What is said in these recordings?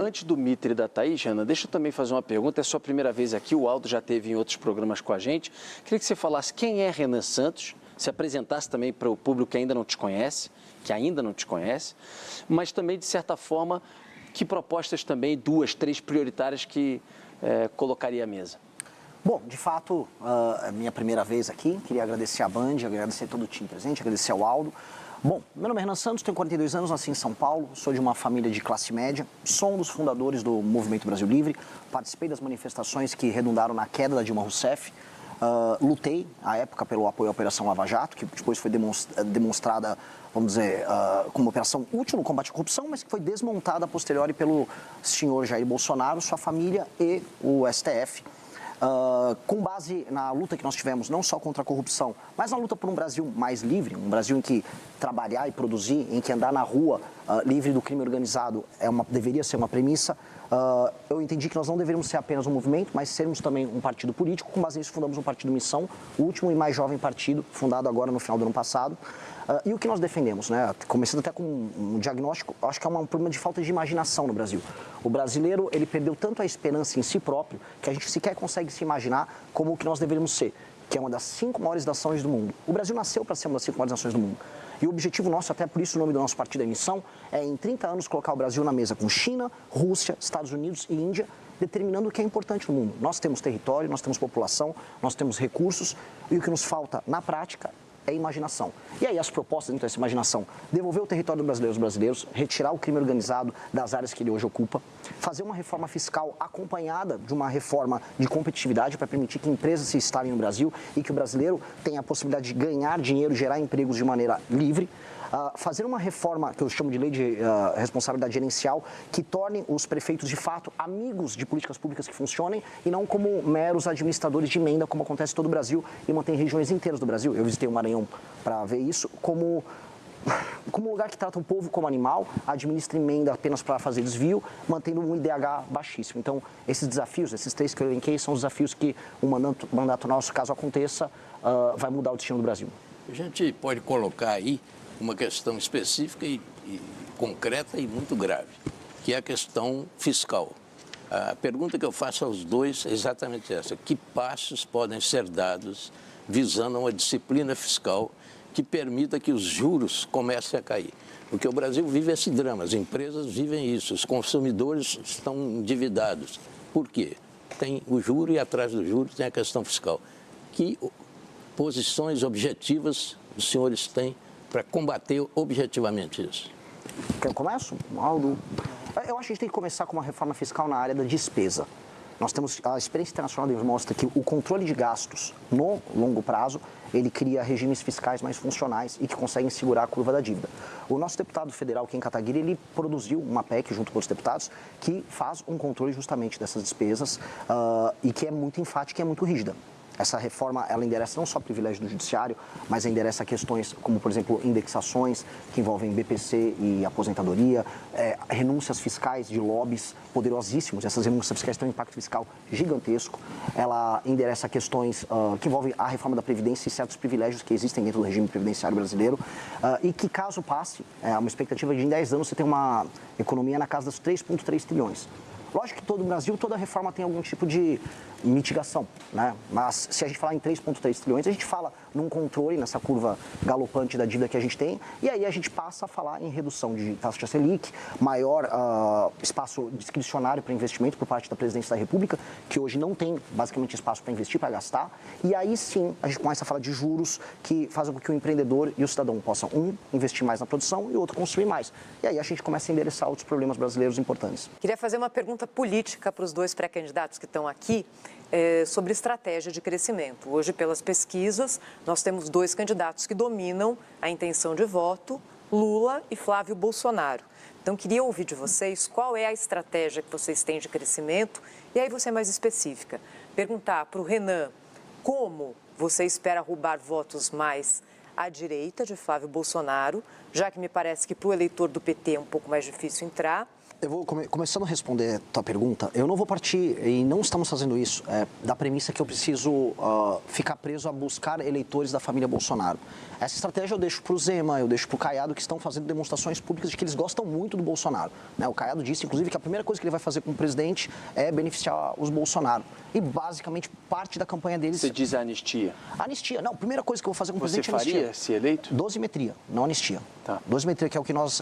Antes do Mitre e da Thaís, Ana, deixa eu também fazer uma pergunta. É sua primeira vez aqui, o Aldo já esteve em outros programas com a gente. Queria que você falasse quem é Renan Santos, se apresentasse também para o público que ainda não te conhece, mas também, de certa forma, que propostas também, 2, 3 prioritárias que colocaria à mesa. Bom, de fato, é minha primeira vez aqui. Queria agradecer a Band, agradecer todo o time presente, agradecer ao Aldo. Bom, meu nome é Renan Santos, tenho 42 anos, nasci em São Paulo, sou de uma família de classe média, sou um dos fundadores do Movimento Brasil Livre, participei das manifestações que redundaram na queda da Dilma Rousseff, lutei, à época, pelo apoio à Operação Lava Jato, que depois foi demonstrada, vamos dizer, como uma operação útil no combate à corrupção, mas que foi desmontada a posteriori pelo senhor Jair Bolsonaro, sua família e o STF. Com base na luta que nós tivemos, não só contra a corrupção, mas na luta por um Brasil mais livre, um Brasil em que trabalhar e produzir, em que andar na rua livre do crime organizado deveria ser uma premissa. Eu entendi que nós não deveríamos ser apenas um movimento, mas sermos também um partido político. Com base nisso, fundamos um partido Missão, o último e mais jovem partido, fundado agora no final do ano passado. E o que nós defendemos, né? Começando até com um diagnóstico, acho que é um problema de falta de imaginação no Brasil. O brasileiro, ele perdeu tanto a esperança em si próprio, que a gente sequer consegue se imaginar como o que nós deveríamos ser, que é uma das 5 maiores nações do mundo. O Brasil nasceu para ser uma das 5 maiores nações do mundo. E o objetivo nosso, até por isso o nome do nosso partido é Missão, é em 30 anos colocar o Brasil na mesa com China, Rússia, Estados Unidos e Índia, determinando o que é importante no mundo. Nós temos território, nós temos população, nós temos recursos, e o que nos falta na prática é imaginação. E aí as propostas dentro dessa imaginação: devolver o território aos brasileiros, retirar o crime organizado das áreas que ele hoje ocupa, fazer uma reforma fiscal acompanhada de uma reforma de competitividade para permitir que empresas se instalem no Brasil e que o brasileiro tenha a possibilidade de ganhar dinheiro, gerar empregos de maneira livre. Fazer uma reforma, que eu chamo de lei de responsabilidade gerencial, que torne os prefeitos, de fato, amigos de políticas públicas que funcionem e não como meros administradores de emenda, como acontece em todo o Brasil e mantém regiões inteiras do Brasil. Eu visitei o Maranhão para ver isso, como um lugar que trata o povo como animal, administra emenda apenas para fazer desvio, mantendo um IDH baixíssimo. Então, esses desafios, esses 3 que eu elenquei, são os desafios que o mandato nosso, caso aconteça, vai mudar o destino do Brasil. A gente pode colocar aí uma questão específica e concreta e muito grave, que é a questão fiscal. A pergunta que eu faço aos dois é exatamente essa: que passos podem ser dados visando uma disciplina fiscal que permita que os juros comecem a cair? Porque o Brasil vive esse drama, as empresas vivem isso, os consumidores estão endividados. Por quê? Tem o juro e atrás do juro tem a questão fiscal. Que posições objetivas os senhores têm para combater objetivamente isso? Quer que eu comece, Aldo? Eu acho que a gente tem que começar com uma reforma fiscal na área da despesa. Nós temos, a experiência internacional demonstra que o controle de gastos no longo prazo, ele cria regimes fiscais mais funcionais e que conseguem segurar a curva da dívida. O nosso deputado federal, Kim Kataguiri, ele produziu uma PEC junto com os deputados que faz um controle justamente dessas despesas e que é muito enfática e é muito rígida. Essa reforma, ela endereça não só privilégio do judiciário, mas endereça questões como, por exemplo, indexações que envolvem BPC e aposentadoria, renúncias fiscais de lobbies poderosíssimos. Essas renúncias fiscais têm um impacto fiscal gigantesco. Ela endereça questões que envolvem a reforma da Previdência e certos privilégios que existem dentro do regime previdenciário brasileiro e que, caso passe, uma expectativa de em 10 anos você tem uma economia na casa dos 3,3 trilhões. Lógico que todo o Brasil, toda reforma tem algum tipo de mitigação, né? Mas se a gente falar em 3,3 trilhões, a gente fala num controle, nessa curva galopante da dívida que a gente tem, e aí a gente passa a falar em redução de taxa Selic, maior espaço discricionário para investimento por parte da Presidência da República, que hoje não tem basicamente espaço para investir, para gastar, e aí sim a gente começa a falar de juros que fazem com que o empreendedor e o cidadão possam, investir mais na produção e o outro construir mais. E aí a gente começa a endereçar outros problemas brasileiros importantes. Queria fazer uma pergunta política para os 2 pré-candidatos que estão aqui sobre estratégia de crescimento. Hoje, pelas pesquisas, nós temos 2 candidatos que dominam a intenção de voto, Lula e Flávio Bolsonaro. Então, queria ouvir de vocês qual é a estratégia que vocês têm de crescimento e aí você mais específica. Perguntar para o Renan como você espera roubar votos mais à direita de Flávio Bolsonaro, já que me parece que para o eleitor do PT é um pouco mais difícil entrar. Eu vou começando a responder a tua pergunta. Eu não vou partir, e não estamos fazendo isso, da premissa que eu preciso ficar preso a buscar eleitores da família Bolsonaro. Essa estratégia eu deixo para o Zema, eu deixo para o Caiado, que estão fazendo demonstrações públicas de que eles gostam muito do Bolsonaro. Né? O Caiado disse, inclusive, que a primeira coisa que ele vai fazer como presidente é beneficiar os Bolsonaro. E, basicamente, parte da campanha deles... Você diz a anistia? Anistia. Não, a primeira coisa que eu vou fazer como presidente é anistia. Você faria, se eleito? Dosimetria, não anistia. Tá. Dosimetria, que é o que nós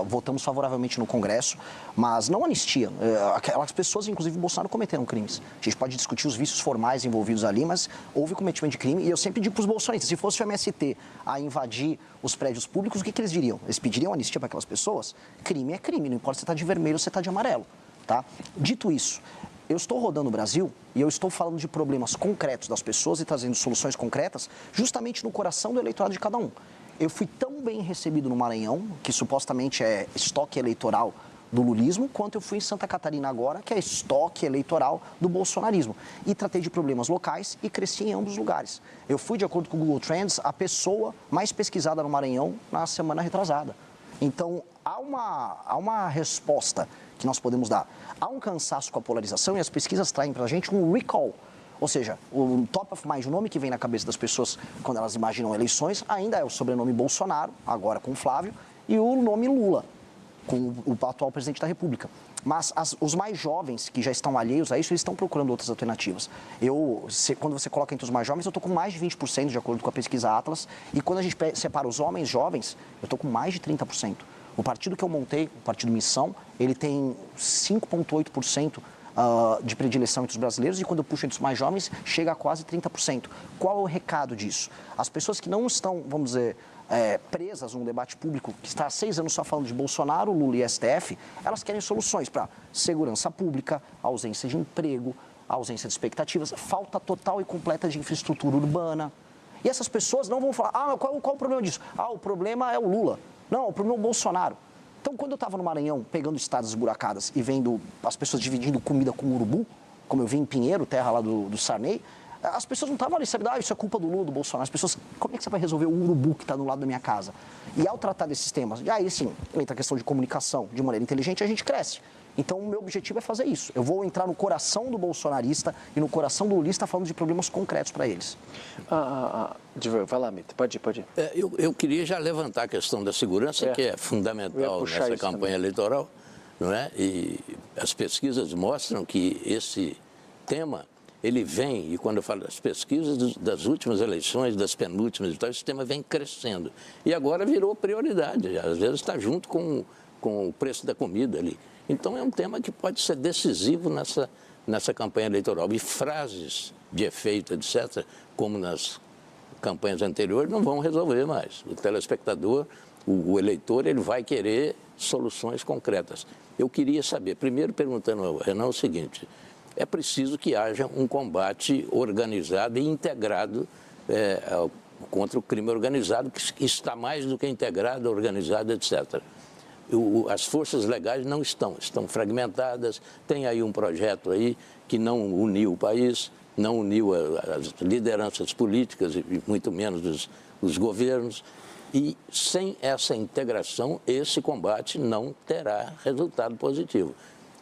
votamos favoravelmente no Congresso, mas não anistia. Aquelas pessoas, inclusive, o Bolsonaro cometeram crimes. A gente pode discutir os vícios formais envolvidos ali, mas houve cometimento de crime. E eu sempre digo para os bolsonaristas, se fosse o MST a invadir os prédios públicos, o que eles diriam? Eles pediriam anistia para aquelas pessoas? Crime é crime, não importa se você está de vermelho ou se você está de amarelo. Tá? Dito isso, eu estou rodando o Brasil e eu estou falando de problemas concretos das pessoas e trazendo soluções concretas justamente no coração do eleitorado de cada um. Eu fui tão bem recebido no Maranhão, que supostamente é estoque eleitoral do lulismo, quanto eu fui em Santa Catarina agora, que é estoque eleitoral do bolsonarismo. E tratei de problemas locais e cresci em ambos os lugares. Eu fui, de acordo com o Google Trends, a pessoa mais pesquisada no Maranhão na semana retrasada. Então, há uma resposta que nós podemos dar. Há um cansaço com a polarização e as pesquisas traem para a gente um recall. Ou seja, o top of mind, o nome que vem na cabeça das pessoas quando elas imaginam eleições, ainda é o sobrenome Bolsonaro, agora com Flávio, e o nome Lula, com o atual presidente da República. Mas os mais jovens, que já estão alheios a isso, eles estão procurando outras alternativas. Quando você coloca entre os mais jovens, eu estou com mais de 20%, de acordo com a pesquisa Atlas, e quando a gente separa os homens jovens, eu estou com mais de 30%. O partido que eu montei, o Partido Missão, ele tem 5,8% de predileção entre os brasileiros, e quando eu puxo entre os mais jovens, chega a quase 30%. Qual é o recado disso? As pessoas que não estão, vamos dizer, presas num debate público que está há 6 anos só falando de Bolsonaro, Lula e STF, elas querem soluções para segurança pública, ausência de emprego, ausência de expectativas, falta total e completa de infraestrutura urbana. E essas pessoas não vão falar, qual o problema disso? O problema é o Lula. Não, o problema é o Bolsonaro. Então, quando eu estava no Maranhão, pegando estradas esburacadas e vendo as pessoas dividindo comida com urubu, como eu vi em Pinheiro, terra lá do Sarney, as pessoas não estavam ali, sabe, isso é culpa do Lula, do Bolsonaro. As pessoas, como é que você vai resolver o urubu que está do lado da minha casa? E ao tratar desses temas, aí sim, entra a questão de comunicação de maneira inteligente, a gente cresce. Então, o meu objetivo é fazer isso. Eu vou entrar no coração do bolsonarista e no coração do lulista falando de problemas concretos para eles. Vai lá, Mita, pode ir. Eu queria já levantar a questão da segurança, que é fundamental nessa campanha eleitoral, não é? E as pesquisas mostram que esse tema, ele vem, e quando eu falo das pesquisas das últimas eleições, das penúltimas e tal, esse tema vem crescendo. E agora virou prioridade, às vezes está junto com o preço da comida ali. Então, é um tema que pode ser decisivo nessa campanha eleitoral. E frases de efeito, etc., como nas campanhas anteriores, não vão resolver mais. O telespectador, o eleitor, ele vai querer soluções concretas. Eu queria saber, primeiro perguntando ao Renan o seguinte, é preciso que haja um combate organizado e integrado contra o crime organizado, que está mais do que integrado, organizado, etc., as forças legais não estão fragmentadas, tem aí um projeto aí que não uniu o país, não uniu as lideranças políticas e muito menos os governos, e sem essa integração, esse combate não terá resultado positivo.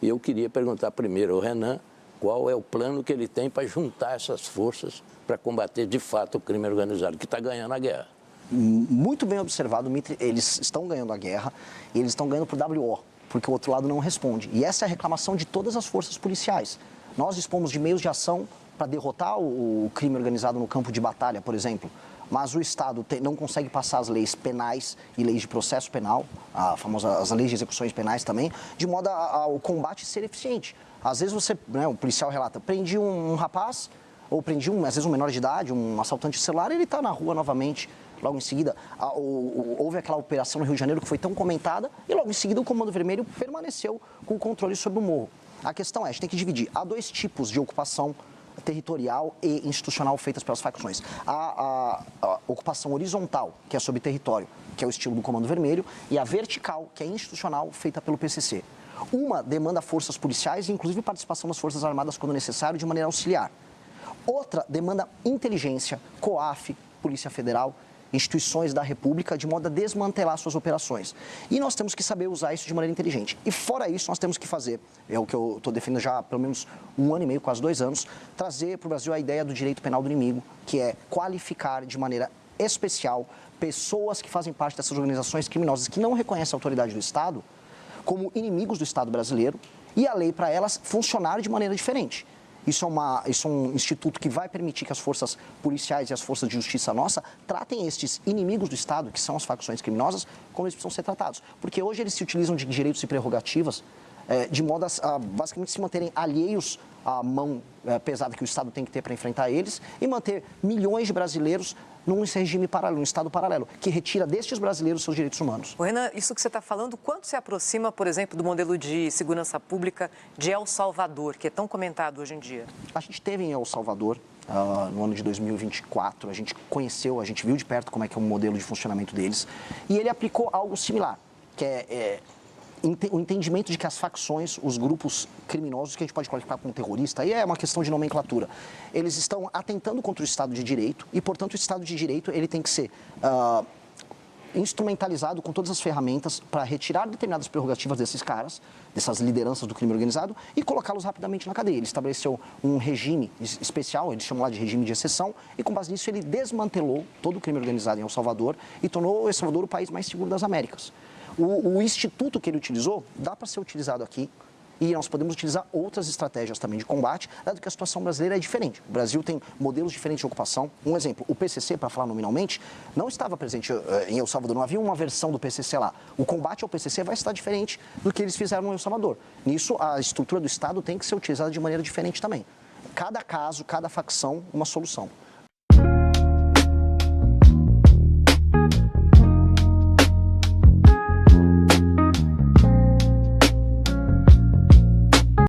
E eu queria perguntar primeiro ao Renan qual é o plano que ele tem para juntar essas forças para combater de fato o crime organizado, que está ganhando a guerra. Muito bem observado, Mitri, eles estão ganhando a guerra e eles estão ganhando por WO, porque o outro lado não responde. E essa é a reclamação de todas as forças policiais. Nós dispomos de meios de ação para derrotar o crime organizado no campo de batalha, por exemplo, mas o Estado não consegue passar as leis penais e leis de processo penal, as leis de execuções penais também, de modo ao combate ser eficiente. Às vezes o policial relata, prendi um rapaz, ou prendi às vezes um menor de idade, um assaltante de celular, ele está na rua novamente. Logo em seguida, houve aquela operação no Rio de Janeiro que foi tão comentada e logo em seguida o Comando Vermelho permaneceu com o controle sobre o morro. A questão é, a gente tem que dividir. Há 2 tipos de ocupação territorial e institucional feitas pelas facções. A ocupação horizontal, que é sobre território, que é o estilo do Comando Vermelho, e a vertical, que é institucional, feita pelo PCC. Uma demanda forças policiais e inclusive participação das Forças Armadas quando necessário, de maneira auxiliar. Outra demanda inteligência, COAF, Polícia Federal, instituições da República de modo a desmantelar suas operações. E nós temos que saber usar isso de maneira inteligente. E fora isso, nós temos que fazer, é o que eu estou defendendo já há pelo menos 1 ano e meio, quase 2 anos, trazer para o Brasil a ideia do direito penal do inimigo, que é qualificar de maneira especial pessoas que fazem parte dessas organizações criminosas que não reconhecem a autoridade do Estado como inimigos do Estado brasileiro e a lei para elas funcionar de maneira diferente. Isso é um instituto que vai permitir que as forças policiais e as forças de justiça nossa tratem estes inimigos do Estado, que são as facções criminosas, como eles precisam ser tratados. Porque hoje eles se utilizam de direitos e prerrogativas de modo a basicamente se manterem alheios à mão pesada que o Estado tem que ter para enfrentar eles e manter milhões de brasileiros num regime paralelo, num Estado paralelo, que retira destes brasileiros seus direitos humanos. Renan, isso que você está falando, quanto se aproxima, por exemplo, do modelo de segurança pública de El Salvador, que é tão comentado hoje em dia? A gente teve em El Salvador, no ano de 2024, a gente conheceu, a gente viu de perto como é que é o modelo de funcionamento deles, e ele aplicou algo similar, que é o entendimento de que as facções, os grupos criminosos, que a gente pode qualificar como terrorista, aí é uma questão de nomenclatura, eles estão atentando contra o Estado de Direito e, portanto, o Estado de Direito ele tem que ser instrumentalizado com todas as ferramentas para retirar determinadas prerrogativas desses caras, dessas lideranças do crime organizado e colocá-los rapidamente na cadeia. Ele estabeleceu um regime especial, eles chamam lá de regime de exceção, e com base nisso ele desmantelou todo o crime organizado em El Salvador e tornou El Salvador o país mais seguro das Américas. O instituto que ele utilizou dá para ser utilizado aqui e nós podemos utilizar outras estratégias também de combate, dado que a situação brasileira é diferente. O Brasil tem modelos diferentes de ocupação. Um exemplo, o PCC, para falar nominalmente, não estava presente em El Salvador, não havia uma versão do PCC lá. O combate ao PCC vai estar diferente do que eles fizeram em El Salvador. Nisso, a estrutura do Estado tem que ser utilizada de maneira diferente também. Cada caso, cada facção, uma solução.